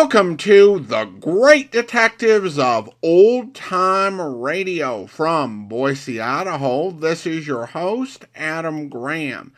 Welcome to the Great Detectives of Old Time Radio from Boise, Idaho. This is your host, Adam Graham.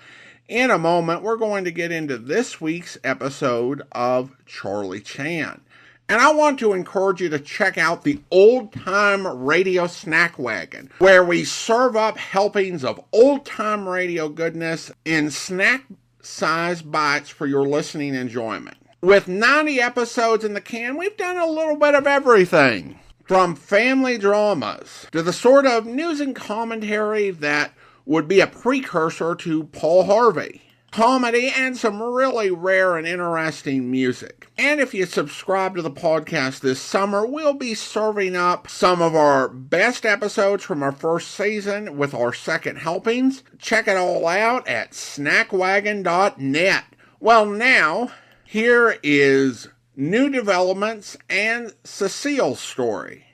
In a moment, we're going to get into this week's episode of Charlie Chan. And I want to encourage you to check out the Old Time Radio Snack Wagon, where we serve up helpings of old time radio goodness in snack-sized bites for your listening enjoyment. With 90 episodes in the can, we've done a little bit of everything. From family dramas to the sort of news and commentary that would be a precursor to Paul Harvey. Comedy and some really rare and interesting music. And if you subscribe to the podcast this summer, we'll be serving up some of our best episodes from our first season with our second helpings. Check it all out at snackwagon.net. Well, now, here is new developments and Cecile's story.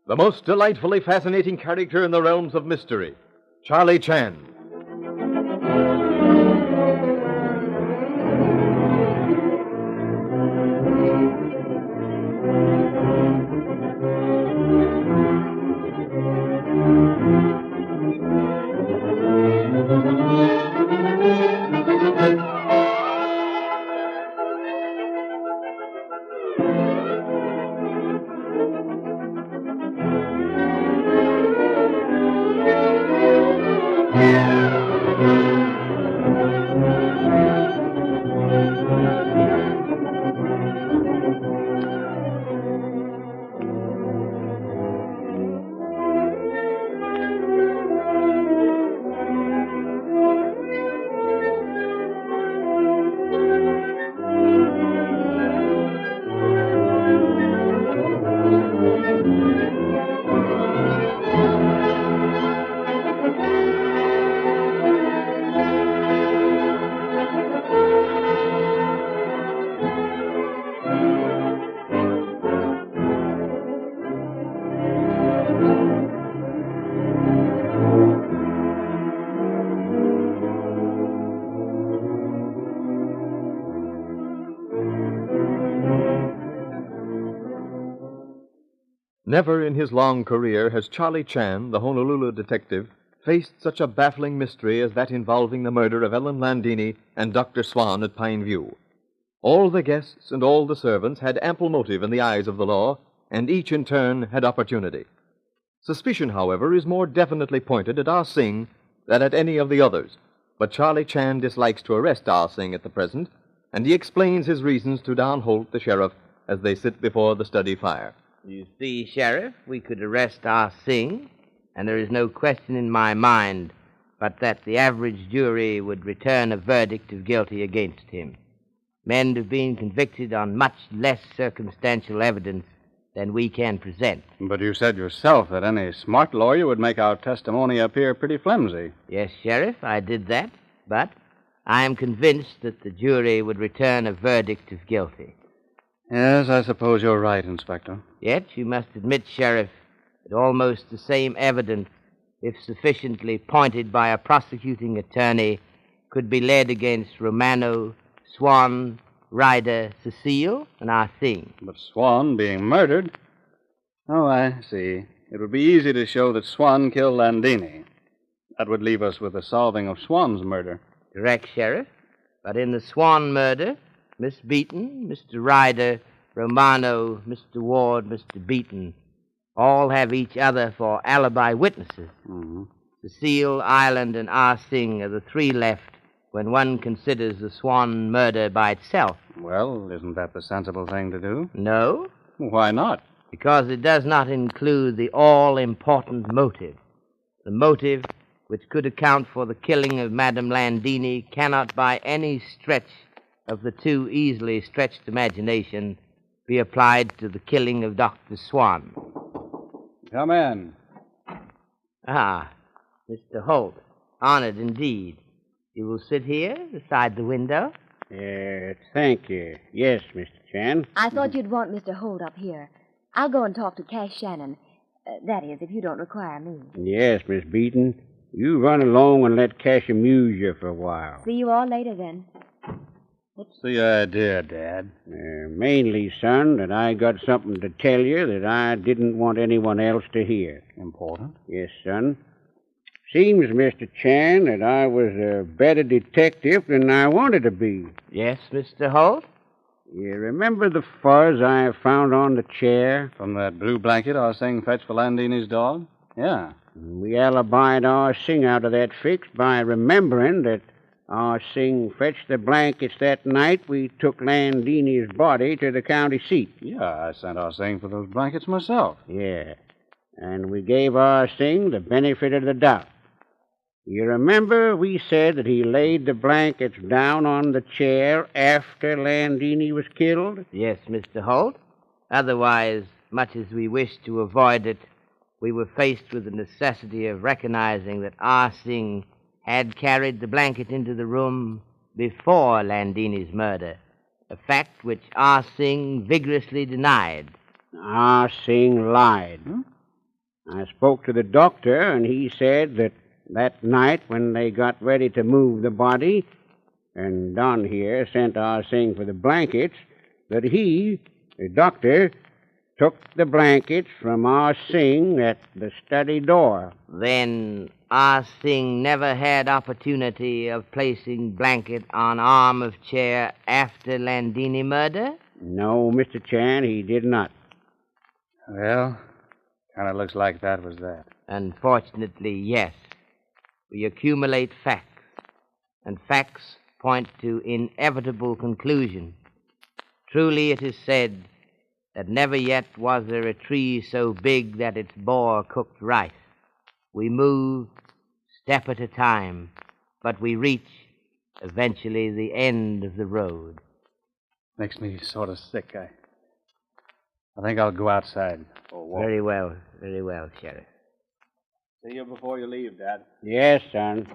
The most delightfully fascinating character in the realms of mystery, Charlie Chan. Never in his long career has Charlie Chan, the Honolulu detective, faced such a baffling mystery as that involving the murder of Ellen Landini and Dr. Swan at Pine View. All the guests and all the servants had ample motive in the eyes of the law, and each in turn had opportunity. Suspicion, however, is more definitely pointed at Ah Sing than at any of the others, but Charlie Chan dislikes to arrest Ah Sing at the present, and he explains his reasons to Don Holt, the sheriff, as they sit before the study fire. You see, Sheriff, we could arrest Ah Sing, and there is no question in my mind but that the average jury would return a verdict of guilty against him. Men have been convicted on much less circumstantial evidence than we can present. But you said yourself that any smart lawyer would make our testimony appear pretty flimsy. Yes, Sheriff, I did that, but I am convinced that the jury would return a verdict of guilty. Yes, I suppose you're right, Inspector. Yet you must admit, Sheriff, that almost the same evidence, if sufficiently pointed by a prosecuting attorney, could be led against Romano, Swan, Ryder, Cecile, and Ah Sing. But Swan being murdered? Oh, I see. It would be easy to show that Swan killed Landini. That would leave us with the solving of Swan's murder. Correct, Sheriff. But in the Swan murder, Miss Beaton, Mr. Ryder, Romano, Mr. Ward, Mr. Beaton, all have each other for alibi witnesses. Mm-hmm. Cecile, Ireland, and Ah Sing are the three left when one considers the Swan murder by itself. Well, isn't that the sensible thing to do? No. Why not? Because it does not include the all-important motive. The motive which could account for the killing of Madame Landini cannot by any stretch of the too easily stretched imagination be applied to the killing of Dr. Swan. Come in. Ah, Mr. Holt. Honored indeed. You will sit here beside the window? Thank you. Yes, Mr. Chan. I thought you'd want Mr. Holt up here. I'll go and talk to Cash Shannon. That is, if you don't require me. Yes, Miss Beaton. You run along and let Cash amuse you for a while. See you all later, then. What's the idea, Dad? Mainly, son, that I got something to tell you that I didn't want anyone else to hear. Important? Yes, son. Seems, Mr. Chan, that I was a better detective than I wanted to be. Yes, Mr. Holt? You remember the fuzz I found on the chair? From that blue blanket our Sing fetched for Landini's dog? Yeah. We alibied our Sing out of that fix by remembering that our Sing fetched the blankets that night we took Landini's body to the county seat. Yeah, I sent our Sing for those blankets myself. Yeah. And we gave our Sing the benefit of the doubt. You remember we said that he laid the blankets down on the chair after Landini was killed? Yes, Mr. Holt. Otherwise, much as we wished to avoid it, we were faced with the necessity of recognizing that Ah Sing had carried the blanket into the room before Landini's murder, a fact which Ah Sing vigorously denied. Ah Sing lied. I spoke to the doctor, and he said that night when they got ready to move the body, and Don here sent Ah Sing for the blankets, that he, the doctor, took the blankets from Ah Sing at the study door. Then Ah Sing never had opportunity of placing blanket on arm of chair after Landini murder? No, Mr. Chan, he did not. Well, kind of looks like that was that. Unfortunately, yes. We accumulate facts, and facts point to inevitable conclusion. Truly it is said that never yet was there a tree so big that it bore cooked rice. We move step at a time, but we reach eventually the end of the road. Makes me sort of sick. I think I'll go outside for a walk. Very well, Sheriff. See you before you leave, Dad. Yes, son.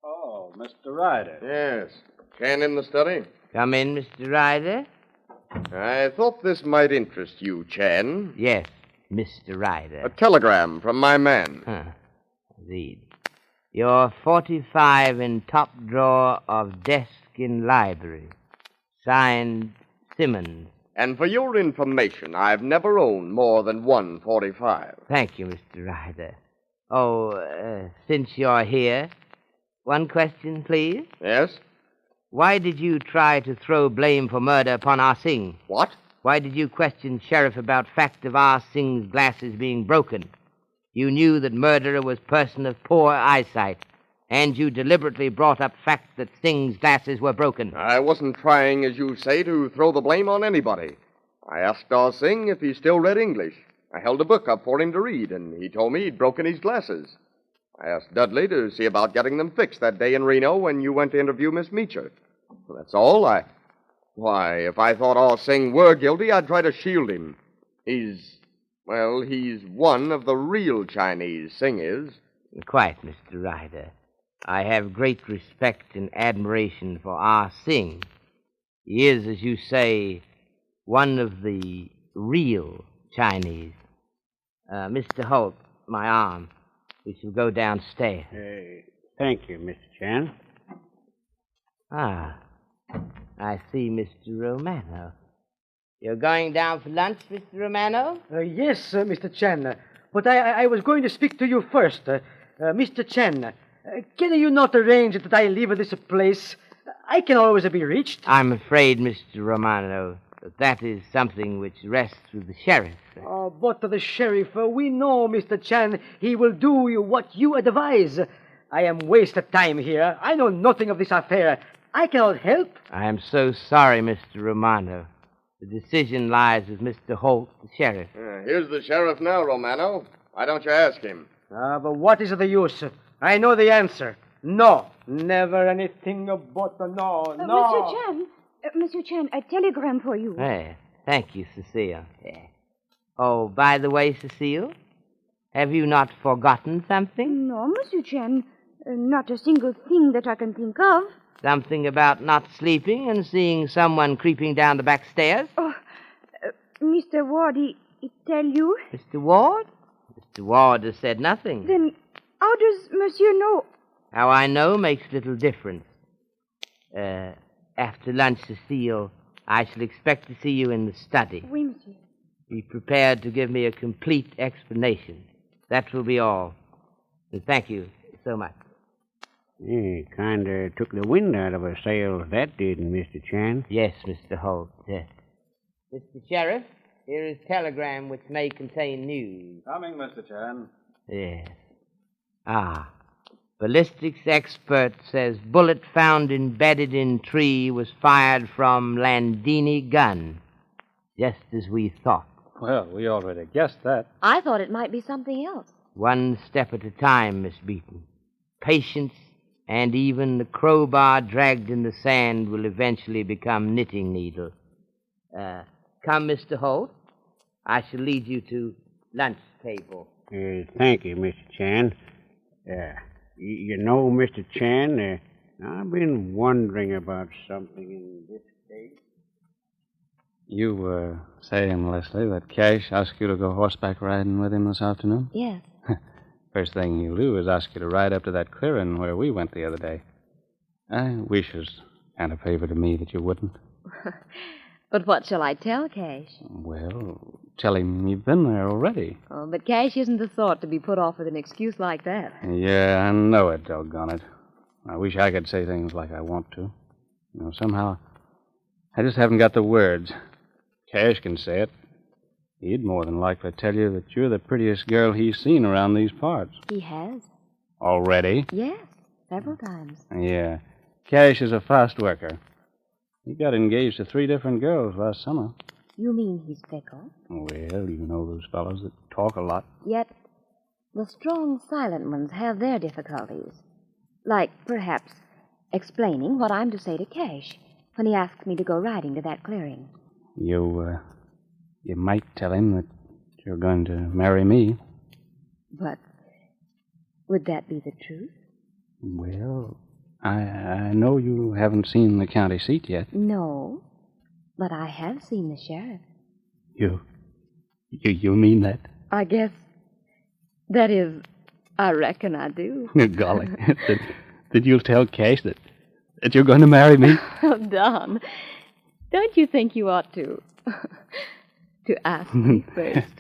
Oh, Mr. Ryder. Yes. Chan in the study? Come in, Mr. Ryder. I thought this might interest you, Chan. Yes, Mr. Ryder. A telegram from my man. Read. Your 45 in top drawer of desk in library. Signed, Simmons. And for your information, I've never owned more than 145. Thank you, Mr. Ryder. Since you're here, one question, please. Yes? Why did you try to throw blame for murder upon Ah Sing? What? Why did you question Sheriff about fact of Ah Sing's glasses being broken? You knew that murderer was person of poor eyesight, and you deliberately brought up fact that Sing's glasses were broken. I wasn't trying, as you say, to throw the blame on anybody. I asked Ah Sing if he still read English. I held a book up for him to read, and he told me he'd broken his glasses. I asked Dudley to see about getting them fixed that day in Reno when you went to interview Miss Meacher. That's all. Why, if I thought Ah Sing were guilty, I'd try to shield him. He's one of the real Chinese, Sing is. Quite, Mr. Ryder. I have great respect and admiration for Ah Sing. He is, as you say, one of the real Chinese. Mr. Holt, my arm. We shall go downstairs. Thank you, Mr. Chan. I see Mr. Romano. You're going down for lunch, Mr. Romano? Yes, Mr. Chan. But I was going to speak to you first. Mr. Chan, can you not arrange that I leave this place? I can always be reached. I'm afraid, Mr. Romano, that is something which rests with the sheriff. But the sheriff, we know, Mr. Chan, he will do what you advise. I am wasted time here. I know nothing of this affair. I cannot help. I am so sorry, Mr. Romano. The decision lies with Mr. Holt, the sheriff. Here's the sheriff now, Romano. Why don't you ask him? But what is the use? I know the answer. No. Never anything but no. Monsieur Chan, a telegram for you. Thank you, Cecile. Oh, by the way, Cecile, have you not forgotten something? No, Monsieur Chan. Not a single thing that I can think of. Something about not sleeping and seeing someone creeping down the back stairs? Oh, Mr. Ward, he tell you? Mr. Ward? Mr. Ward has said nothing. Then how does Monsieur know? How I know makes little difference. After lunch, Cecile, I shall expect to see you in the study. Oui, monsieur. Be prepared to give me a complete explanation. That will be all. And thank you so much. Kind of took the wind out of our sails, that did, Mr. Chan. Yes, Mr. Holt, yes. Mr. Sheriff, here is a telegram which may contain news. Coming, Mr. Chan. Yes. Ballistics expert says bullet found embedded in tree was fired from Landini gun. Just as we thought. Well, we already guessed that. I thought it might be something else. One step at a time, Miss Beaton. Patience and even the crowbar dragged in the sand will eventually become knitting needle. Come, Mr. Holt. I shall lead you to lunch table. Thank you, Mr. Chan. You know, Mr. Chan, I've been wondering about something in this case. You were saying, Leslie, that Cash asked you to go horseback riding with him this afternoon? Yes. First thing he'll do is ask you to ride up to that clearing where we went the other day. I wish it was kind of a favor to me that you wouldn't. But what shall I tell Cash? Well, tell him you've been there already. Oh, but Cash isn't the sort to be put off with an excuse like that. Yeah, I know it, doggone it. I wish I could say things like I want to. You know, somehow, I just haven't got the words. Cash can say it. He'd more than likely tell you that you're the prettiest girl he's seen around these parts. He has? Already? Yes, several times. Yeah. Cash is a fast worker. He got engaged to 3 different girls last summer. You mean he's fickle? Well, you know those fellows that talk a lot. Yet, the strong, silent ones have their difficulties. Like, perhaps, explaining what I'm to say to Cash when he asks me to go riding to that clearing. You might tell him that you're going to marry me. But would that be the truth? Well, I know you haven't seen the county seat yet. No, but I have seen the sheriff. You mean that? I guess. That is, I reckon I do. Golly. That you'll tell Cash that you're going to marry me? Oh, Don, don't you think you ought to ask me first?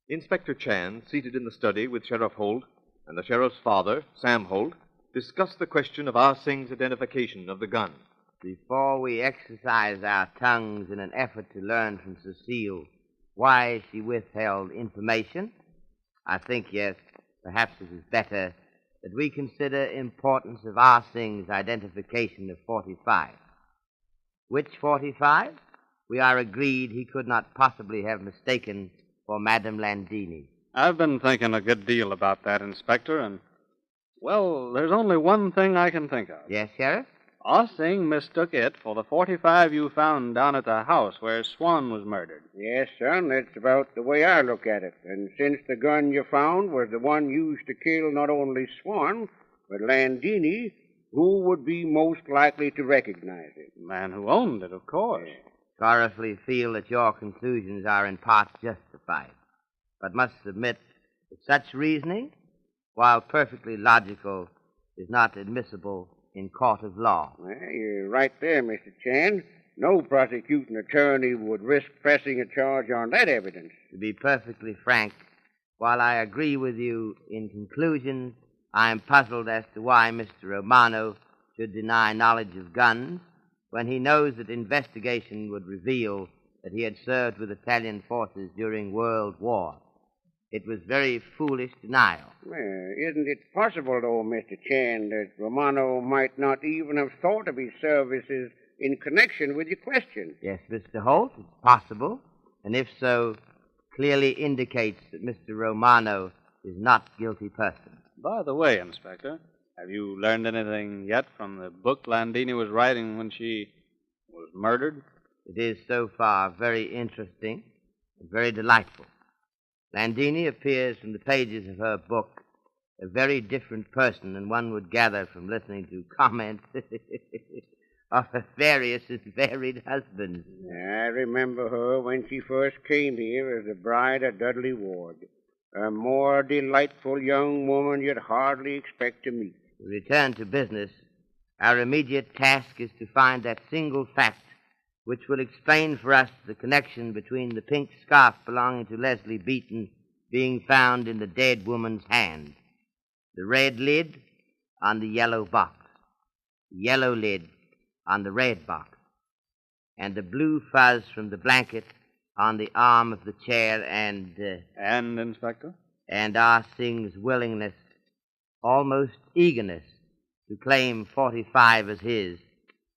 Inspector Chan, seated in the study with Sheriff Holt and the sheriff's father, Sam Holt, discussed the question of Ah Sing's identification of the gun. Before we exercise our tongues in an effort to learn from Cecile why she withheld information, I think, yes, perhaps it is better that we consider importance of Ah Sing's identification of 45. Which 45? We are agreed he could not possibly have mistaken for Madame Landini. I've been thinking a good deal about that, Inspector, and, well, there's only one thing I can think of. Yes, Sheriff? Ah Sing mistook it for the 45 you found down at the house where Swan was murdered. Yes, son, that's about the way I look at it. And since the gun you found was the one used to kill not only Swan, but Landini, who would be most likely to recognize it? The man who owned it, of course. Sorrowfully feel that your conclusions are in part justified, but must submit that such reasoning, while perfectly logical, is not admissible in court of law. Well, you're right there, Mr. Chan. No prosecuting attorney would risk pressing a charge on that evidence. To be perfectly frank, while I agree with you in conclusions, I am puzzled as to why Mr. Romano should deny knowledge of guns when he knows that investigation would reveal that he had served with Italian forces during World War. It was very foolish denial. Well, isn't it possible, though, Mr. Chan, that Romano might not even have thought of his services in connection with your question? Yes, Mr. Holt, it's possible, and if so, clearly indicates that Mr. Romano is not a guilty person. By the way, Inspector, have you learned anything yet from the book Landini was writing when she was murdered? It is so far very interesting and very delightful. Landini appears from the pages of her book A very different person than one would gather from listening to comments of her various and varied husbands. I remember her when she first came here as the bride of Dudley Ward. A more delightful young woman you'd hardly expect to meet. To return to business, our immediate task is to find that single fact which will explain for us the connection between the pink scarf belonging to Leslie Beaton being found in the dead woman's hand, the red lid on the yellow box, the yellow lid on the red box, and the blue fuzz from the blanket on the arm of the chair And, Inspector? and Ah Sing's willingness, almost eagerness, to claim 45 as his,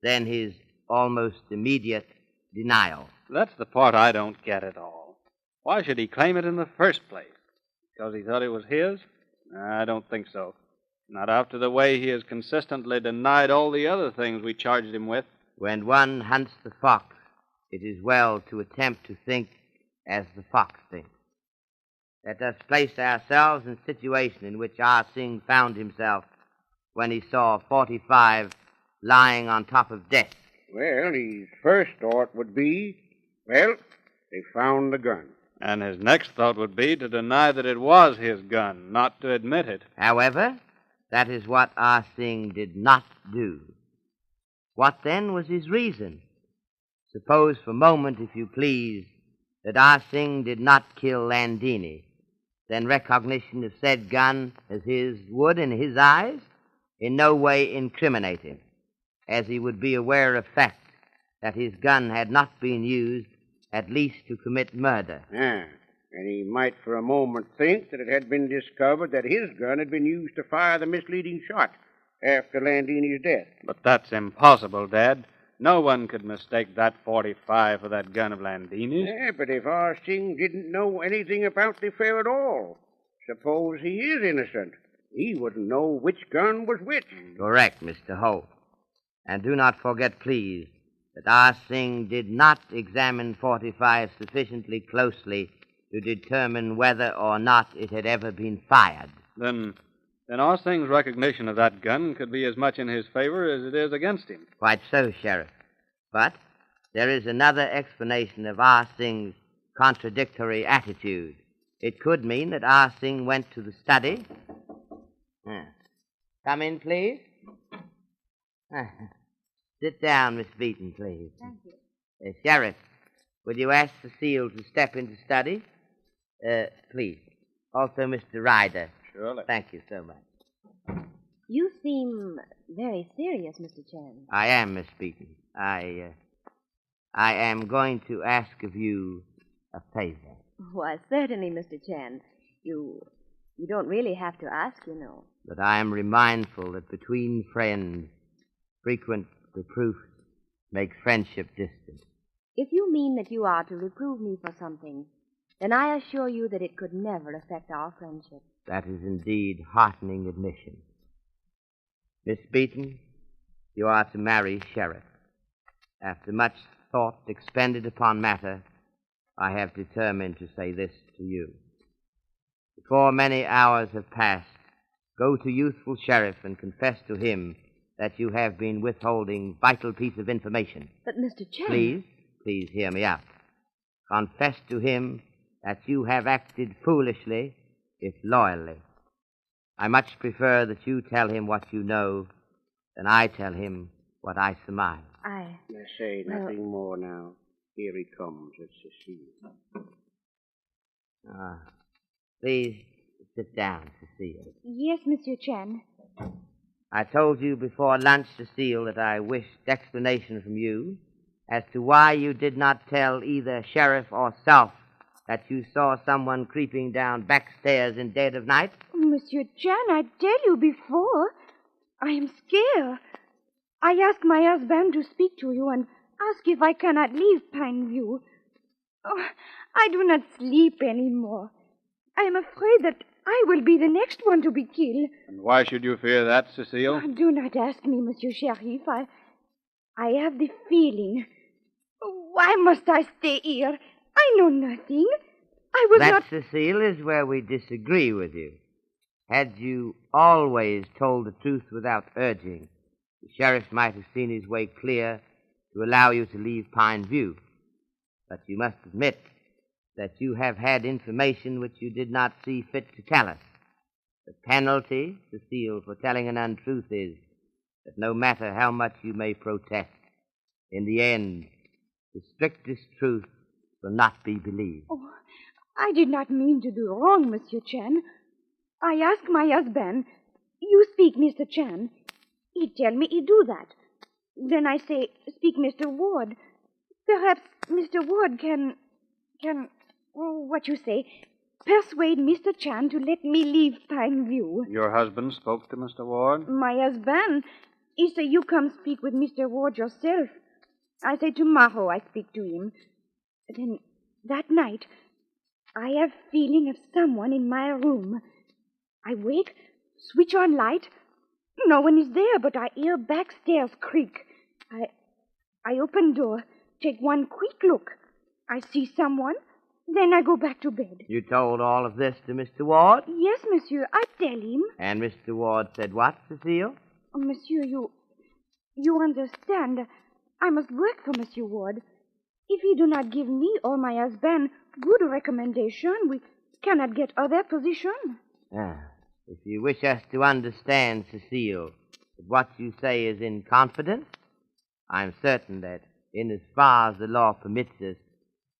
then his almost immediate denial. That's the part I don't get at all. Why should he claim it in the first place? Because he thought it was his? I don't think so. Not after the way he has consistently denied all the other things we charged him with. When one hunts the fox, it is well to attempt to think as the fox thinks. Let us place ourselves in the situation in which Ah Sing found himself when he saw 45 lying on top of death. Well, his first thought would be, well, they found the gun. And his next thought would be to deny that it was his gun, not to admit it. However, that is what Ah Sing did not do. What then was his reason? Suppose for a moment, if you please, that Ah Sing did not kill Landini. Then recognition of said gun as his would, in his eyes, in no way incriminate him, as he would be aware of fact that his gun had not been used at least to commit murder. And he might for a moment think that it had been discovered that his gun had been used to fire the misleading shot after Landini's death. But that's impossible, Dad. No one could mistake that 45 for that gun of Landini's. Yeah, but if Ah Sing didn't know anything about the affair at all, suppose he is innocent. He wouldn't know which gun was which. Correct, Mr. Holt. And do not forget, please, that Ah Sing did not examine 45 sufficiently closely to determine whether or not it had ever been fired. Then Ah Sing's recognition of that gun could be as much in his favor as it is against him. Quite so, Sheriff. But there is another explanation of Ah Sing's contradictory attitude. It could mean that Ah Sing went to the study. Come in, please. Sit down, Miss Beaton, please. Thank you. Sheriff, would you ask Cecile to step into study? Please. Also, Mr. Ryder. Surely. Thank you so much. You seem very serious, Mr. Chen. I am, Miss Beaton. I am going to ask of you a favor. Why, certainly, Mr. Chen. You don't really have to ask, you know. But I am remindful that between friends, frequent reproofs make friendship distant. If you mean that you are to reprove me for something, then I assure you that it could never affect our friendship. That is indeed heartening admission. Miss Beaton, you are to marry Sheriff. After much thought expended upon matter, I have determined to say this to you. Before many hours have passed, go to youthful Sheriff and confess to him that you have been withholding vital piece of information. But, Mr. Chen... Please hear me out. Confess to him that you have acted foolishly, if loyally. I much prefer that you tell him what you know than I tell him what I surmise. Let's say nothing more now. Here he comes. It's Cecile. Please sit down, Cecile. Yes, Monsieur Chen. I told you before lunch, Cecile, that I wished explanation from you as to why you did not tell either Sheriff or self that you saw someone creeping down back stairs in dead of night. Monsieur Chen, I tell you before, I am scared. I ask my husband to speak to you and ask if I cannot leave Pineview. Oh, I do not sleep anymore. I am afraid that I will be the next one to be killed. And why should you fear that, Cecile? Do not ask me, Monsieur Sheriff. I have the feeling. Why must I stay here? I know nothing. I was that, not... Cecile, is where we disagree with you. Had you always told the truth without urging, the sheriff might have seen his way clear to allow you to leave Pine View. But you must admit that you have had information which you did not see fit to tell us. The penalty, Cecile, for telling an untruth is that no matter how much you may protest, in the end, the strictest truth will not be believed. Oh, I did not mean to do wrong, Monsieur Chan. I ask my husband, you speak, Mr. Chan. He tell me he do that. Then I say, speak, Mr. Ward. Perhaps Mr. Ward can, what you say, persuade Mr. Chan to let me leave Pine View. Your husband spoke to Mr. Ward? My husband, he say you come speak with Mr. Ward yourself. I say tomorrow I speak to him. Then that night, I have feeling of someone in my room. I wake, switch on light. No one is there, but I hear backstairs creak. I open door, take one quick look. I see someone, then I go back to bed. You told all of this to Mr. Ward? Yes, monsieur, I tell him. And Mr. Ward said what, Cecile? Oh, monsieur, you understand. I must work for Monsieur Ward. If he do not give me or my husband good recommendation, we cannot get other position. If you wish us to understand, Cecile, that what you say is in confidence, I'm certain that, in as far as the law permits us,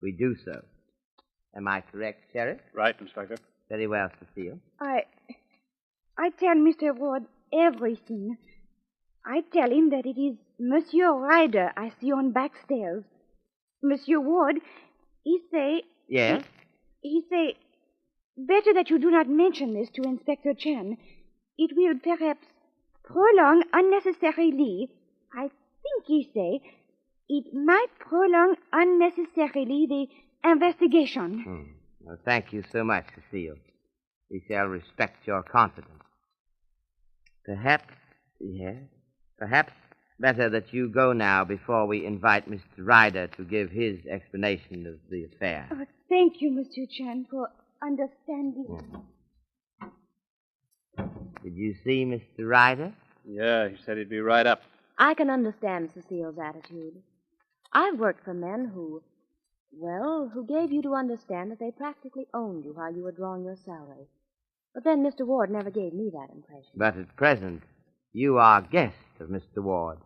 we do so. Am I correct, Sheriff? Right, Inspector. Very well, Cecile. I tell Mr. Ward everything. I tell him that it is Monsieur Ryder I see on backstairs. Monsieur Ward, he say... Yes? He say, better that you do not mention this to Inspector Chan. It will perhaps prolong unnecessarily. I think he say, it might prolong unnecessarily the investigation. Well, thank you so much, Cecile. We shall respect your confidence. Perhaps better that you go now before we invite Mr. Ryder to give his explanation of the affair. Oh, thank you, Monsieur Chan, for understanding. Did you see Mr. Ryder? Yeah, he said he'd be right up. I can understand Cecile's attitude. I've worked for men who gave you to understand that they practically owned you while you were drawing your salary. But then Mr. Ward never gave me that impression. But at present, you are guests of Mr. Ward,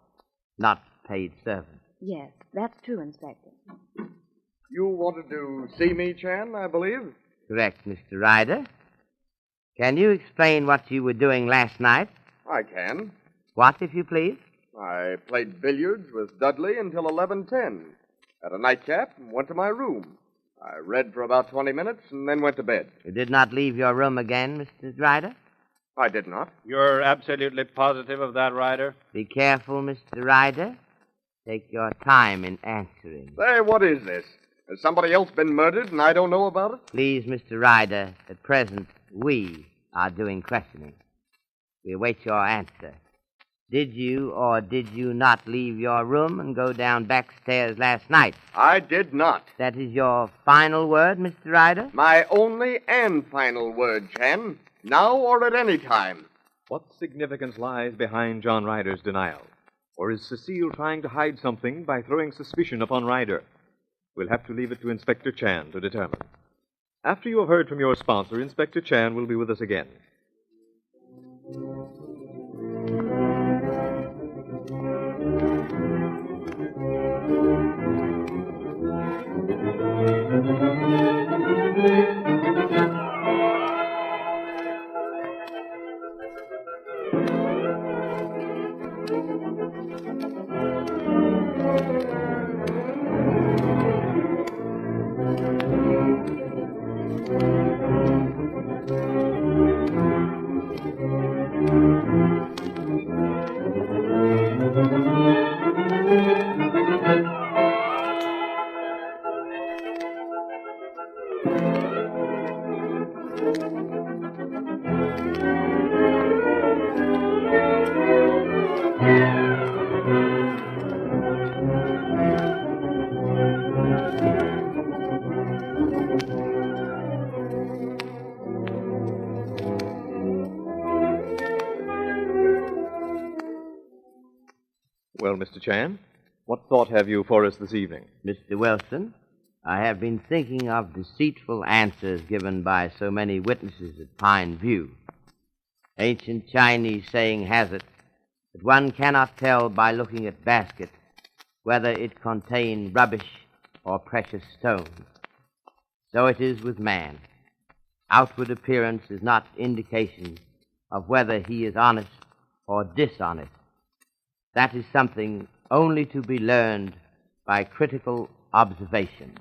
not paid servants. Yes, that's true, Inspector. You wanted to see me, Chan, I believe? Correct, Mr. Ryder. Can you explain what you were doing last night? I can. What, if you please? I played billiards with Dudley until 11:10. Had a nightcap and went to my room. I read for about 20 minutes and then went to bed. You did not leave your room again, Mr. Ryder? I did not. You're absolutely positive of that, Ryder? Be careful, Mr. Ryder. Take your time in answering. Say, what is this? Has somebody else been murdered and I don't know about it? Please, Mr. Ryder, at present, we are doing questioning. We await your answer. Did you or did you not leave your room and go down backstairs last night? I did not. That is your final word, Mr. Ryder? My only and final word, Chan. Now or at any time. What significance lies behind John Ryder's denial? Or is Cecile trying to hide something by throwing suspicion upon Ryder? We'll have to leave it to Inspector Chan to determine. After you have heard from your sponsor, Inspector Chan will be with us again. Mr. Chan. What thought have you for us this evening? Mr. Wilson, I have been thinking of deceitful answers given by so many witnesses at Pine View. Ancient Chinese saying has it that one cannot tell by looking at basket whether it contain rubbish or precious stones. So it is with man. Outward appearance is not indication of whether he is honest or dishonest. That is something only to be learned by critical observation.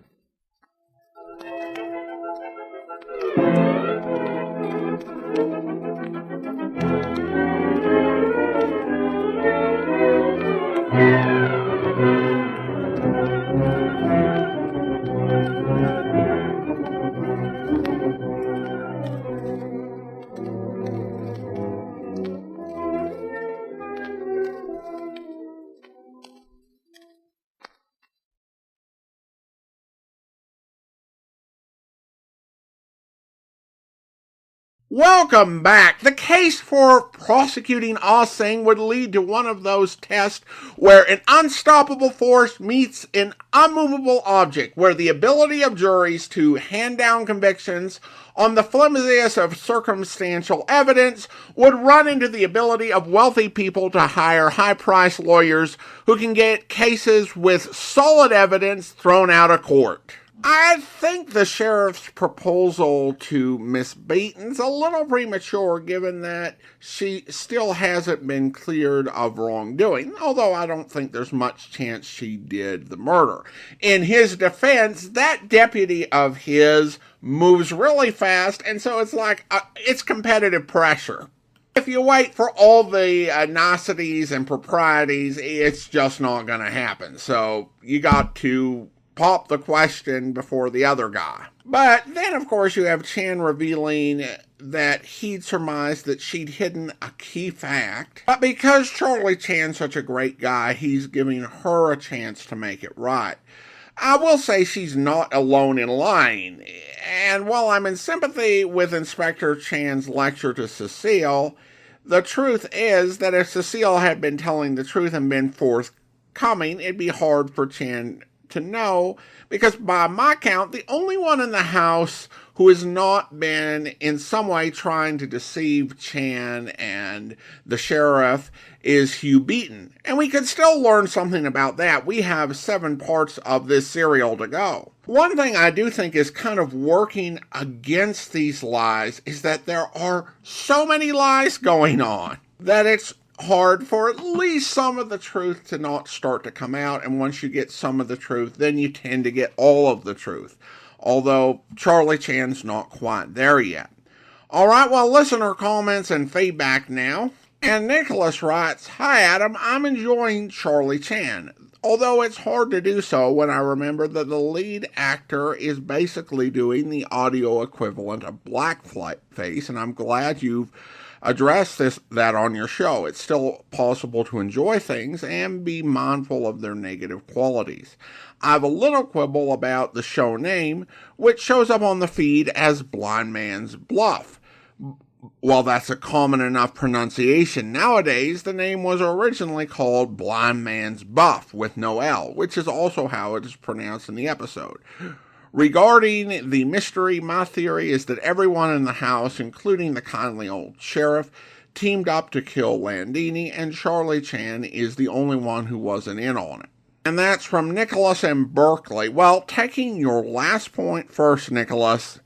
Welcome back. The case for prosecuting Ah Sing would lead to one of those tests where an unstoppable force meets an unmovable object, where the ability of juries to hand down convictions on the flimsiest of circumstantial evidence would run into the ability of wealthy people to hire high-priced lawyers who can get cases with solid evidence thrown out of court. I think the sheriff's proposal to Miss Beaton's a little premature, given that she still hasn't been cleared of wrongdoing, although I don't think there's much chance she did the murder. In his defense, that deputy of his moves really fast, and so it's like, it's competitive pressure. If you wait for all the niceties and proprieties, it's just not going to happen. So you got to pop the question before the other guy. But then, of course, you have Chan revealing that he'd surmised that she'd hidden a key fact. But because Charlie Chan's such a great guy, he's giving her a chance to make it right. I will say she's not alone in lying. And while I'm in sympathy with Inspector Chan's lecture to Cecile, the truth is that if Cecile had been telling the truth and been forthcoming, it'd be hard for Chan to know, because by my count, the only one in the house who has not been in some way trying to deceive Chan and the sheriff is Hugh Beaton. And we could still learn something about that. We have 7 parts of this serial to go. One thing I do think is kind of working against these lies is that there are so many lies going on that it's hard for at least some of the truth to not start to come out, and once you get some of the truth, then you tend to get all of the truth. Although Charlie Chan's not quite there yet. Alright, well, listener comments and feedback now. And Nicholas writes, "Hi Adam, I'm enjoying Charlie Chan, although it's hard to do so when I remember that the lead actor is basically doing the audio equivalent of blackface, and I'm glad you've address that on your show. It's still possible to enjoy things and be mindful of their negative qualities. I have a little quibble about the show name, which shows up on the feed as Blind Man's Bluff. While that's a common enough pronunciation nowadays, the name was originally called Blind Man's Buff with no L, which is also how it is pronounced in the episode. Regarding the mystery, my theory is that everyone in the house, including the kindly old sheriff, teamed up to kill Landini, and Charlie Chan is the only one who wasn't in on it." And that's from Nicholas in Berkeley. Well, taking your last point first, Nicholas,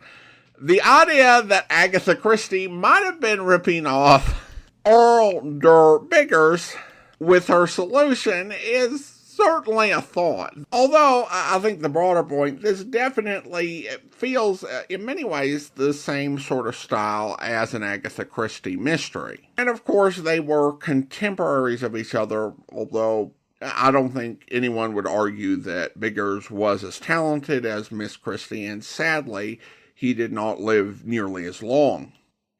the idea that Agatha Christie might have been ripping off Earl der Biggers with her solution is certainly a thought. Although, I think the broader point, this definitely feels, in many ways, the same sort of style as an Agatha Christie mystery. And of course, they were contemporaries of each other, although I don't think anyone would argue that Biggers was as talented as Miss Christie, and sadly, he did not live nearly as long.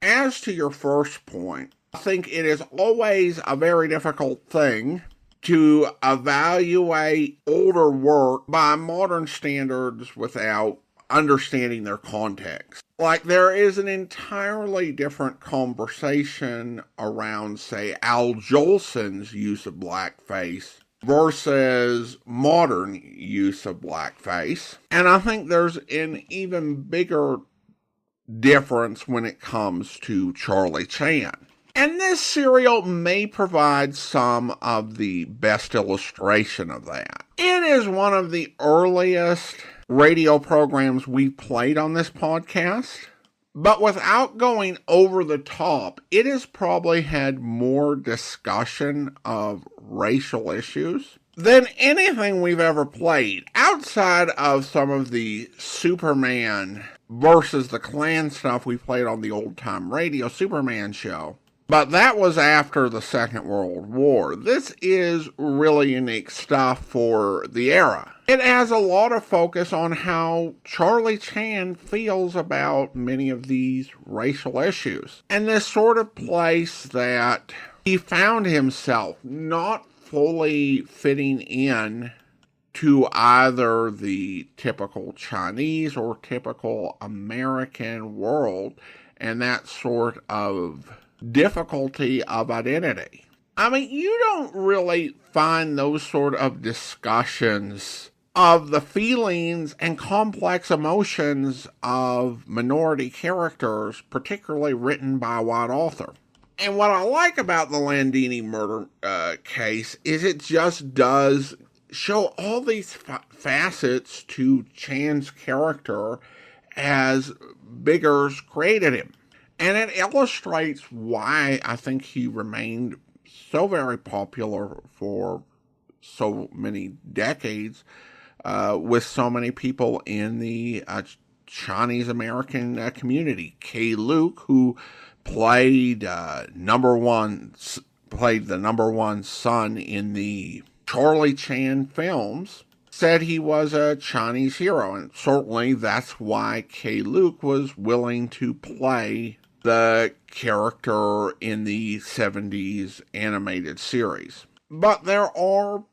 As to your first point, I think it is always a very difficult thing to evaluate older work by modern standards without understanding their context. Like, there is an entirely different conversation around, say, Al Jolson's use of blackface versus modern use of blackface. And I think there's an even bigger difference when it comes to Charlie Chan. And this serial may provide some of the best illustration of that. It is one of the earliest radio programs we played on this podcast, but without going over the top, it has probably had more discussion of racial issues than anything we've ever played, outside of some of the Superman versus the Klan stuff we played on the Old Time Radio Superman show. But that was after the Second World War. This is really unique stuff for the era. It has a lot of focus on how Charlie Chan feels about many of these racial issues. And this sort of place that he found himself not fully fitting in to either the typical Chinese or typical American world, and that sort of difficulty of identity. I mean, you don't really find those sort of discussions of the feelings and complex emotions of minority characters, particularly written by a white author. And what I like about the Landini murder case is it just does show all these facets to Chan's character as Biggers created him. And it illustrates why I think he remained so very popular for so many decades with so many people in the Chinese American community. Kay Luke, who played the number one son in the Charlie Chan films, said he was a Chinese hero, and certainly that's why Kay Luke was willing to play the character in the 70s animated series. But there are,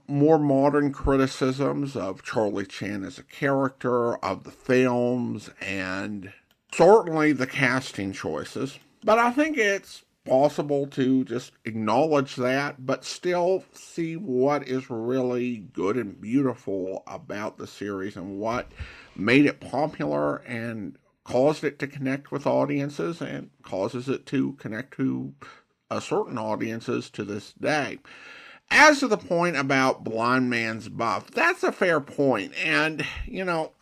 more modern criticisms of Charlie Chan as a character, of the films, and certainly the casting choices. But I think it's possible to just acknowledge that, but still see what is really good and beautiful about the series and what made it popular and caused it to connect with audiences and causes it to connect to certain audiences to this day. As to the point about Blind Man's Buff, that's a fair point. And,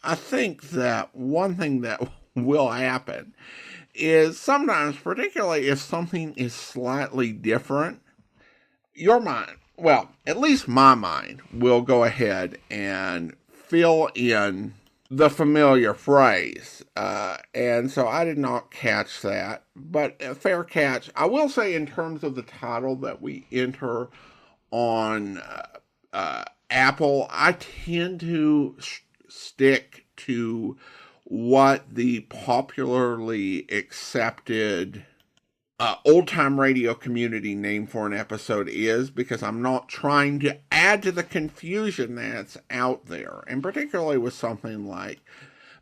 I think that one thing that will happen is sometimes, particularly if something is slightly different, your mind, well, at least my mind, will go ahead and fill in the familiar phrase. And so I did not catch that, but a fair catch. I will say in terms of the title that we enter on Apple, I tend to stick to what the popularly accepted old-time radio community name for an episode is, because I'm not trying to add to the confusion that's out there, and particularly with something like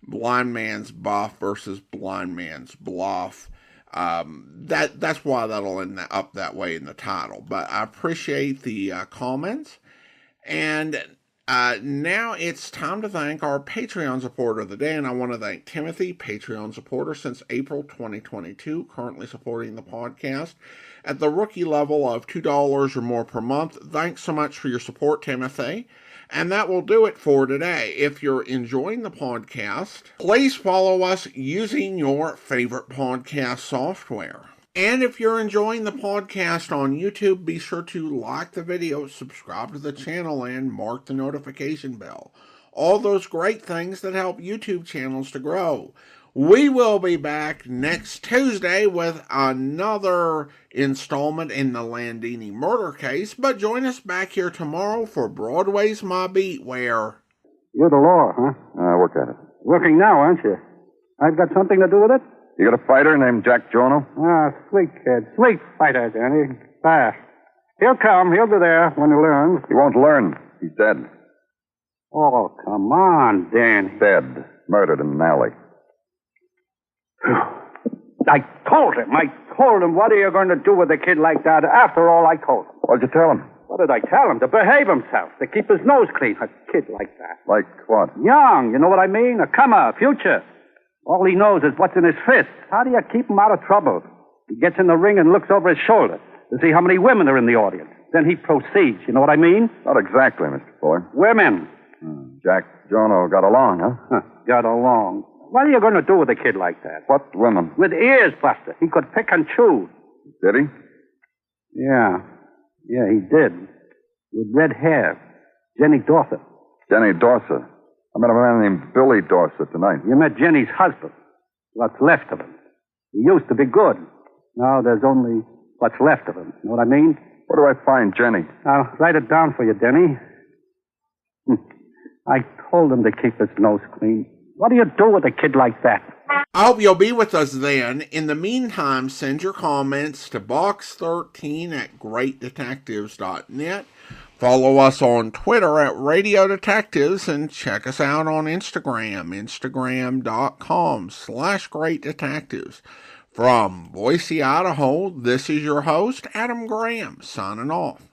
Blind Man's Buff versus Blind Man's Bluff. That's why that'll end up that way in the title. But I appreciate the comments, and now it's time to thank our Patreon supporter of the day, and I want to thank Timothy, Patreon supporter since April 2022, currently supporting the podcast at the rookie level of $2 or more per month. Thanks so much for your support, Timothy. And that will do it for today. If you're enjoying the podcast, please follow us using your favorite podcast software. And if you're enjoying the podcast on YouTube, be sure to like the video, subscribe to the channel, and mark the notification bell. All those great things that help YouTube channels to grow. We will be back next Tuesday with another installment in the Landini murder case, but join us back here tomorrow for Broadway's My Beat, where... You're the law, huh? I work at it. Working now, aren't you? I've got something to do with it? You got a fighter named Jack Jono? Ah, sweet kid. Sweet fighter, Danny. Fast. He'll come. He'll be there when he learns. He won't learn. He's dead. Oh, come on, Danny. Dead. Murdered in an alley. I told him. What are you going to do with a kid like that? After all, I told him. What'd you tell him? What What did I tell him? To behave himself, to keep his nose clean. A kid like that. Like what? Young, you know what I mean? A comer, future. All he knows is what's in his fist. How do you keep him out of trouble? He gets in the ring and looks over his shoulder to see how many women are in the audience. Then he proceeds, you know what I mean? Not exactly, Mr. Fuller. Women. Jack Jono got along, huh? Got along. What are you going to do with a kid like that? What women? With ears, Buster. He could pick and choose. Did he? Yeah. Yeah, he did. With red hair. Jenny Dorset. Jenny Dorset. I met a man named Billy Dorset tonight. You met Jenny's husband. What's left of him. He used to be good. Now there's only what's left of him. Know what I mean? Where do I find Jenny? I'll write it down for you, Denny. I told him to keep his nose clean. What do you do with a kid like that? I hope you'll be with us then. In the meantime, send your comments to box13@greatdetectives.net. Follow us on Twitter at Radio Detectives and check us out on Instagram, instagram.com/greatdetectives. From Boise, Idaho, this is your host, Adam Graham, signing off.